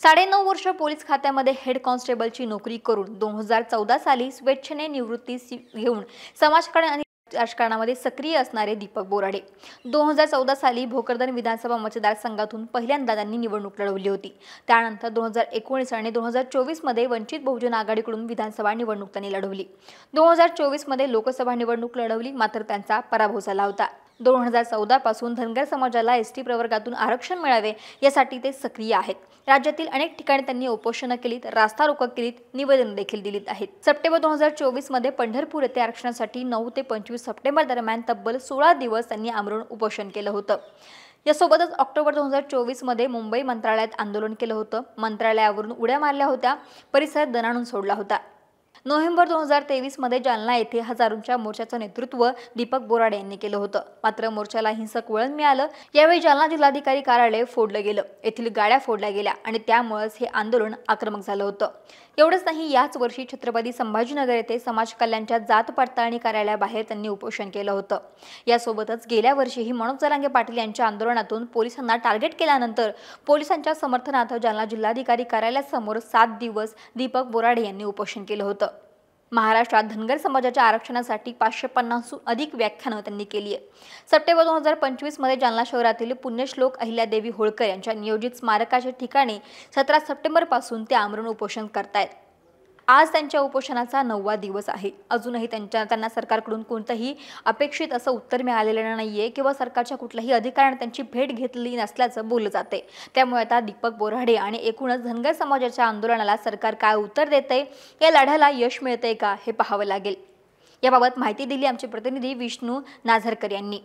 9.5 वर्ष पोलीस खात्यामध्ये हेड कॉन्स्टेबलची नोकरी करून 2014 साली स्वेच्छेने निवृत्ती घेऊन समाजकारण आणि राजकारणामध्ये सक्रिय असणारे दीपक बोराडे 2014 साली भोकरदन विधानसभा मतदारसंघातून पहिल्यांदा त्यांनी निवडणूक लढवली होती। त्यानंतर 2019 आणि 2024 मध्ये वंचित बहुजन आघाडीकडून विधानसभा निवडणूक त्यांनी लढवली। 2024 मध्ये लोकसभा निवडणूक लढवली, मात्र त्यांचा पराभव झाला होता। 2014 पासून धनगर समाजाला एसटी प्रवर्गातून आरक्षण मिळावे यासाठी ते सक्रिय आहेत। राज्यातील अनेक ठिकाणी त्यांनी उपोषण केलीत, रास्ता रोको केलीत, निवेदन देखील दिलीत आहेत। सप्टेंबर 2024 मध्ये पंढरपूर येथे आरक्षणासाठी 9 ते 25 सप्टेंबर दरम्यान तब्बल 16 दिवस त्यांनी आमरण उपोषण केलं होतं। यासोबतच ऑक्टोबर 2024 मध्ये मुंबई मंत्रालयात आंदोलन केलं होतं। मंत्रालयावरून उड्या मारल्या होत्या, परिसर दणाणून सोडला होता। नोव्हेंबर 2023 मध्ये जालना येथे हजारोंच्या मोर्चाचं नेतृत्व दीपक बोराडे यांनी केलं होतं, मात्र मोर्चाला हिंसक वळण मिळालं। यावेळी जालना जिल्हाधिकारी कार्यालय फोडलं गेलं, येथील गाड्या फोडल्या गेल्या आणि त्यामुळेच हे आंदोलन आक्रमक झालं होतं। एवढंच नाही, याच वर्षी छत्रपती संभाजीनगर येथे समाज कल्याणच्या जात पडताळणी कार्यालयाबाहेर त्यांनी उपोषण केलं होतं। यासोबतच गेल्या वर्षीही मनोज जरांगे पाटील यांच्या आंदोलनातून पोलिसांना टार्गेट केल्यानंतर पोलिसांच्या समर्थनार्थ जालना जिल्हाधिकारी कार्यालयासमोर 7 दिवस दीपक बोराडे यांनी उपोषण केलं होतं। महाराष्ट्रात धनगर समाजाच्या आरक्षणासाठी 550हून अधिक व्याख्यानं त्यांनी केली आहे। सप्टेंबर 2025 मध्ये जालना शहरातील पुण्यश्लोक अहिल्यादेवी होळकर यांच्या नियोजित स्मारकाच्या ठिकाणी 17 सप्टेंबर पासून ते आमरण उपोषण करतायत। आज त्यांच्या उपोषणाचा 9वा दिवस आहे। अजूनही त्यांना सरकारकडून कोणतंही अपेक्षित असं उत्तर मिळालेलं नाहीये किंवा सरकारच्या कुठल्याही अधिकाऱ्याने त्यांची भेट घेतली नसल्याचं बोललं जाते। त्यामुळे आता दीपक बोराडे आणि एकूणच धनगर समाजाच्या आंदोलनाला सरकार काय उत्तर देते, या लढ्याला यश मिळते का हे पाहावं लागेल। याबाबत माहिती दिली आमचे प्रतिनिधी विष्णू नाझरकर यांनी।